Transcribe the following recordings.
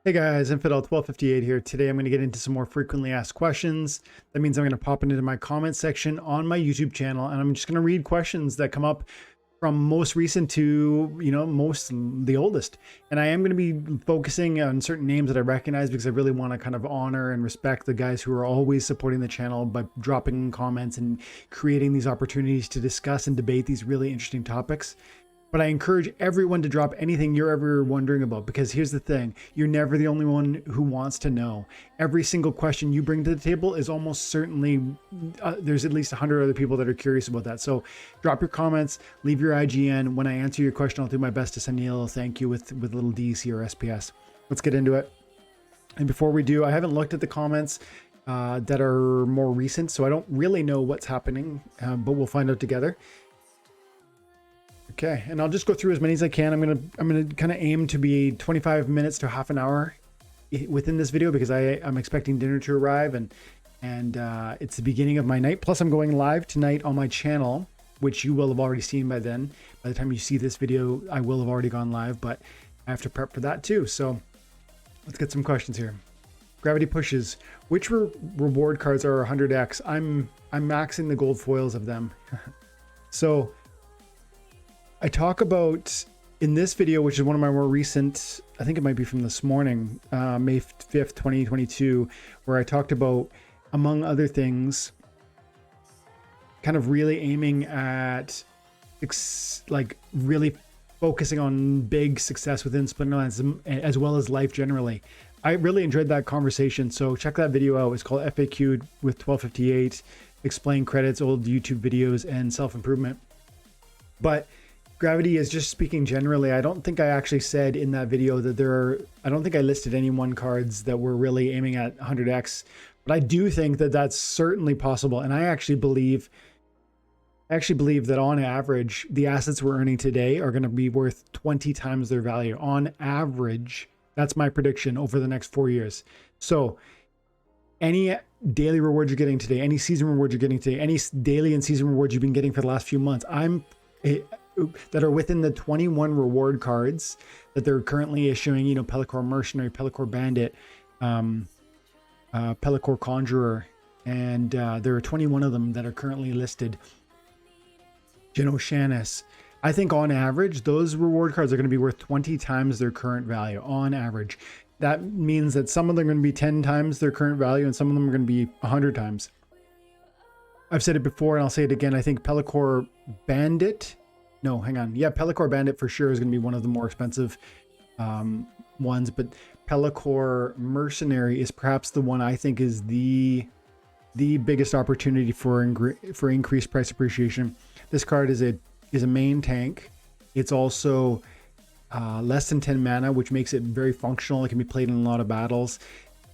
Hey guys, Infidel1258 here. Today I'm going to get into some more frequently asked questions. That means I'm going to pop into my comment section on my YouTube channel, and I'm just going to read questions that come up from most recent to, most the oldest. And I am going to be focusing on certain names that I recognize because I really want to kind of honor and respect the guys who are always supporting the channel by dropping comments and creating these opportunities to discuss and debate these really interesting topics. But I encourage everyone to drop anything you're ever wondering about, because here's the thing, you're never the only one who wants to know. Every single question you bring to the table is almost certainly, there's at least 100 other people that are curious about that. So drop your comments, leave your IGN. When I answer your question, I'll do my best to send you a little thank you with little DC or SPS. Let's get into it. And before we do, I haven't looked at the comments that are more recent, so I don't really know what's happening, but we'll find out together. Okay, and I'll just go through as many as I can. I'm gonna kind of aim to be 25 minutes to half an hour within this video, because I'm expecting dinner to arrive, and it's the beginning of my night. Plus, I'm going live tonight on my channel, which you will have already seen by then. By the time you see this video, I will have already gone live, but I have to prep for that too. So let's get some questions here. Gravity pushes. Which reward cards are 100x? I'm maxing the gold foils of them. So I talk about in this video, which is one of my more recent, I think it might be from this morning, May 5th, 2022, where I talked about, among other things, kind of really aiming at really focusing on big success within Splinterlands as well as life generally. I really enjoyed that conversation, so check that video out. It's called FAQ with 1258, explain credits, old YouTube videos, and self-improvement. But Gravity is just speaking generally. I don't think I actually said in that video that I don't think I listed any one cards that were really aiming at 100x, but I do think that that's certainly possible. And I actually believe that on average, the assets we're earning today are going to be worth 20 times their value on average. That's my prediction over the next 4 years. So any daily rewards you're getting today, any season rewards you're getting today, any daily and season rewards you've been getting for the last few months, that are within the 21 reward cards that they're currently issuing, Pelacor Mercenary, Pelacor Bandit, Pelacor Conjurer, and there are 21 of them that are currently listed. Genoshanis. I think on average, those reward cards are going to be worth 20 times their current value on average. That means that some of them are going to be 10 times their current value, and some of them are going to be 100 times. I've said it before, and I'll say it again. I think Pelacor Bandit, no, hang on. Yeah, Pelacor Bandit for sure is going to be one of the more expensive ones, but Pelacor Mercenary is perhaps the one I think is the biggest opportunity for increased price appreciation. This card is a main tank. It's also less than 10 mana, which makes it very functional. It can be played in a lot of battles.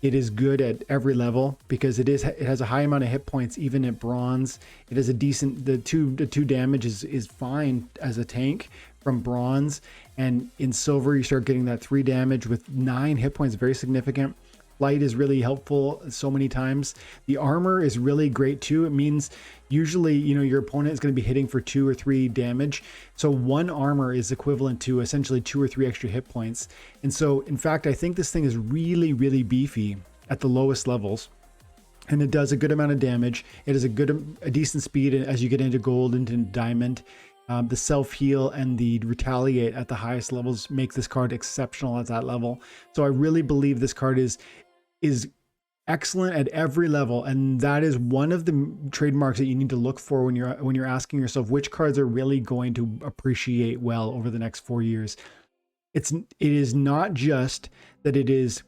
It is good at every level because it has a high amount of hit points, even at bronze. It has a decent, the two damage is fine as a tank from bronze, and in silver you start getting that 3 damage with 9 hit points, very significant. Light is really helpful so many times. The armor is really great too. It means usually, your opponent is going to be hitting for 2 or 3 damage. So 1 armor is equivalent to essentially 2 or 3 extra hit points. And so, in fact, I think this thing is really, really beefy at the lowest levels. And it does a good amount of damage. It has a decent speed as you get into gold, into diamond. The self-heal and the retaliate at the highest levels make this card exceptional at that level. So I really believe this card is excellent at every level, and that is one of the trademarks that you need to look for when you're asking yourself which cards are really going to appreciate well over the next 4 years. It is not just that it is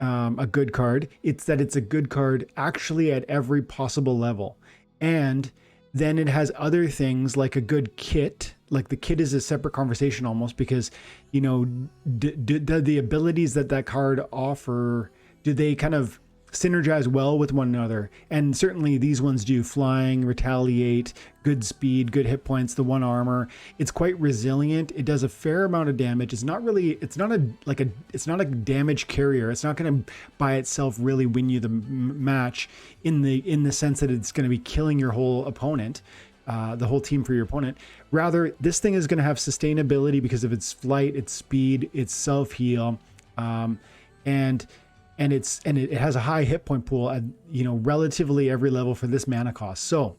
a good card, it's that it's a good card actually at every possible level. And then it has other things like a good kit. Like the kit is a separate conversation almost, because the abilities that card offer, do they kind of synergize well with one another? And certainly these ones do. Flying, retaliate, good speed, good hit points, the 1 armor. It's quite resilient. It does a fair amount of damage. It's not a damage carrier. It's not going to by itself really win you the match in the sense that it's going to be killing your whole opponent. The whole team for your opponent. Rather, this thing is going to have sustainability because of its flight, its speed, its self-heal, and it has a high hit point pool at, you know, relatively every level for this mana cost. So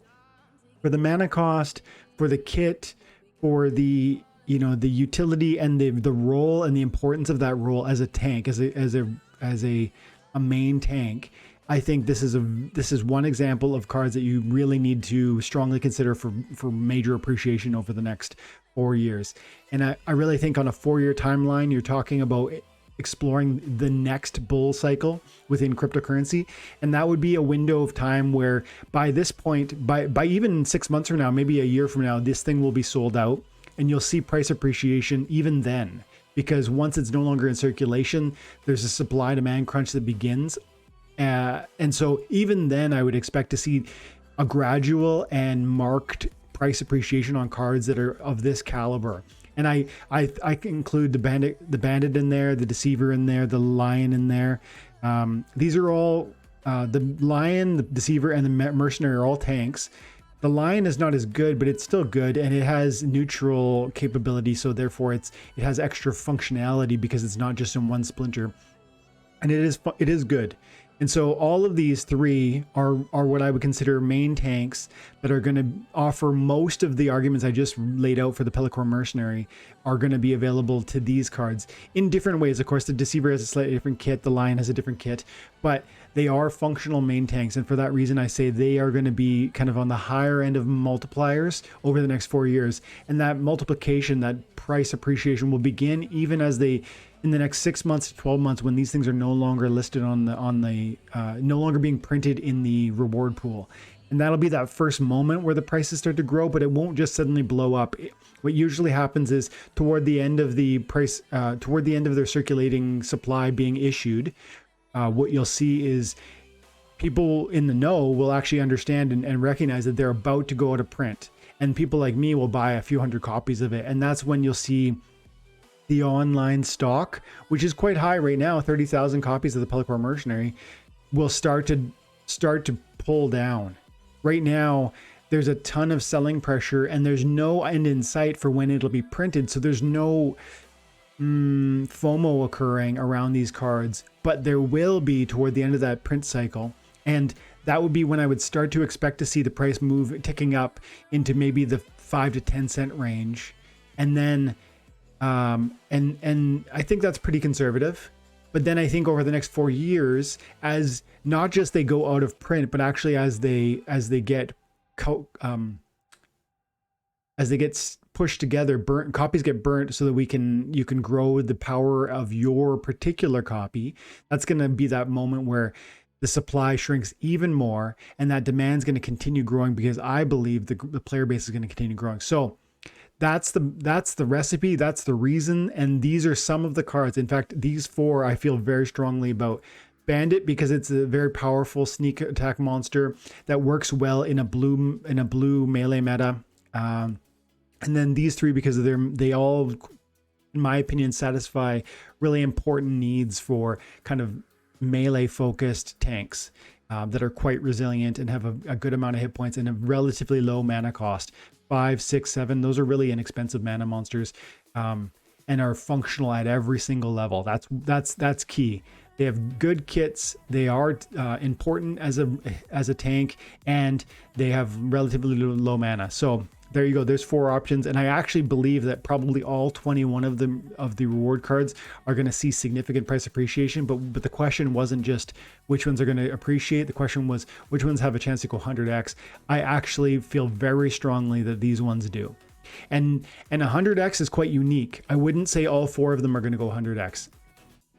for the mana cost, for the kit, for the, you know, the utility and the role and the importance of that role as a tank, as a main tank, I think this is one example of cards that you really need to strongly consider for major appreciation over the next 4 years. And I really think on a 4-year timeline, you're talking about exploring the next bull cycle within cryptocurrency, and that would be a window of time where by this point, by even 6 months from now, maybe a year from now, this thing will be sold out, and you'll see price appreciation even then, because once it's no longer in circulation, there's a supply demand crunch that begins, and so even then I would expect to see a gradual and marked price appreciation on cards that are of this caliber. And I can include the bandit in there, the deceiver in there, the lion in there. These are all the lion, the deceiver, and the mercenary are all tanks. The lion is not as good, but it's still good, and it has neutral capability, so therefore it has extra functionality because it's not just in one splinter, and it is good. And so all of these three are what I would consider main tanks that are going to offer most of the arguments I just laid out for the Pellicore Mercenary are going to be available to these cards in different ways. Of course, the Deceiver has a slightly different kit, the Lion has a different kit, but they are functional main tanks. And for that reason, I say they are going to be kind of on the higher end of multipliers over the next 4 years. And that multiplication, that price appreciation will begin even as they, in the next 6 months to 12 months, when these things are no longer listed on the no longer being printed in the reward pool. And that'll be that first moment where the prices start to grow, but it won't just suddenly blow up. What usually happens is toward the end of the price, toward the end of their circulating supply being issued, what you'll see is people in the know will actually understand and recognize that they're about to go out of print. And people like me will buy a few hundred copies of it. And that's when you'll see the online stock, which is quite high right now, 30,000 copies of the Pellicore Mercenary, will start to pull down. Right now, there's a ton of selling pressure, and there's no end in sight for when it'll be printed. So there's no FOMO occurring around these cards, but there will be toward the end of that print cycle. And that would be when I would start to expect to see the price move ticking up into maybe the 5 to 10 cent range. And then and I think that's pretty conservative. But then I think over the next 4 years, as not just they go out of print, but actually as they get pushed together, copies get burnt so that you can grow the power of your particular copy. That's going to be that moment where the supply shrinks even more, and that demand is going to continue growing because I believe the player base is going to continue growing. So that's the recipe, that's the reason, and these are some of the cards. In fact, these four I feel very strongly about. Bandit, because it's a very powerful sneak attack monster that works well in a blue melee meta, and then these three because they all, in my opinion, satisfy really important needs for kind of melee focused tanks that are quite resilient and have a good amount of hit points and a relatively low mana cost. 5, 6, 7, those are really inexpensive mana monsters, and are functional at every single level. That's key. They have good kits. They are important as a tank, and they have relatively low mana. So there you go. There's 4 options, and I actually believe that probably all 21 of the reward cards are going to see significant price appreciation. But the question wasn't just which ones are going to appreciate. The question was which ones have a chance to go 100x. I actually feel very strongly that these ones do, and 100x is quite unique. I wouldn't say all 4 of them are going to go 100x.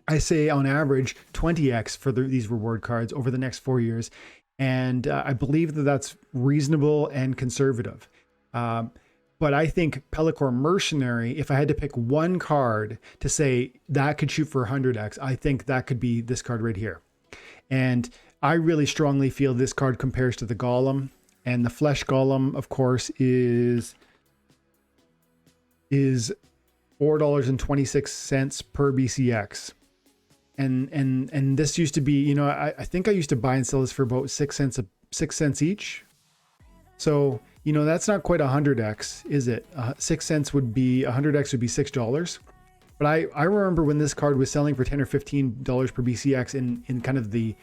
I say on average 20x for these reward cards over the next 4 years, and I believe that that's reasonable and conservative. But I think Pellicore Mercenary, if I had to pick one card to say that could shoot for 100x, I think that could be this card right here. And I really strongly feel this card compares to the Golem, and the Flesh Golem, of course, is $4.26 per BCX. And this used to be, I think I used to buy and sell this for about 6 cents each. So, that's not quite 100x, is it? 6 cents would be, 100x would be $6. But I remember when this card was selling for $10 or $15 per BCX in kind of the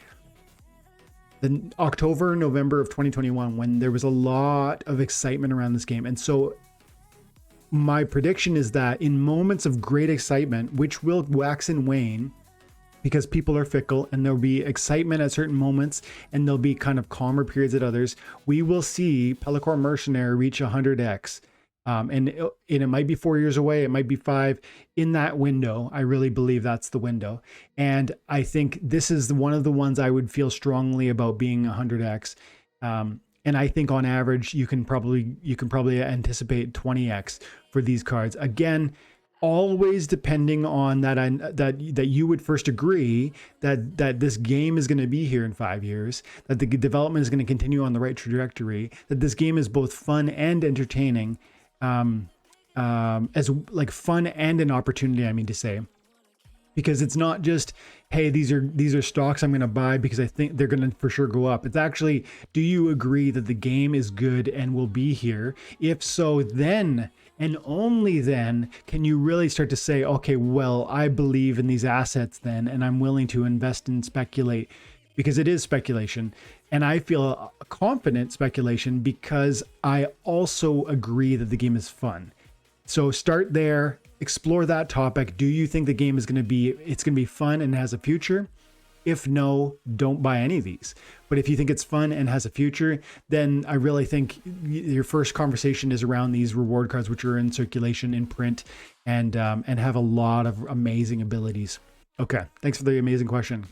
October, November of 2021, when there was a lot of excitement around this game. And so my prediction is that in moments of great excitement, which will wax and wane because people are fickle, and there'll be excitement at certain moments and there'll be kind of calmer periods at others, we will see Pellicore Mercenary reach 100x. And it might be 4 years away, it might be 5. In that window, I really believe that's the window. And I think this is one of the ones I would feel strongly about being 100x. And I think on average, you can probably anticipate 20x for these cards. Again, always depending on that you would first agree that this game is going to be here in 5 years, that the development is going to continue on the right trajectory, that this game is both fun and entertaining. As like fun and an opportunity, I mean to say, because it's not just, hey, these are stocks I'm going to buy because I think they're going to for sure go up. It's actually, do you agree that the game is good and will be here? If so, then and only then can you really start to say, okay, well, I believe in these assets then, and I'm willing to invest and speculate, because it is speculation. And I feel confident speculation because I also agree that the game is fun. So start there, explore that topic. Do you think the game is going to be fun and has a future? If no, don't buy any of these. But if you think it's fun and has a future, then I really think your first conversation is around these reward cards, which are in circulation in print and have a lot of amazing abilities. Okay, thanks for the amazing question.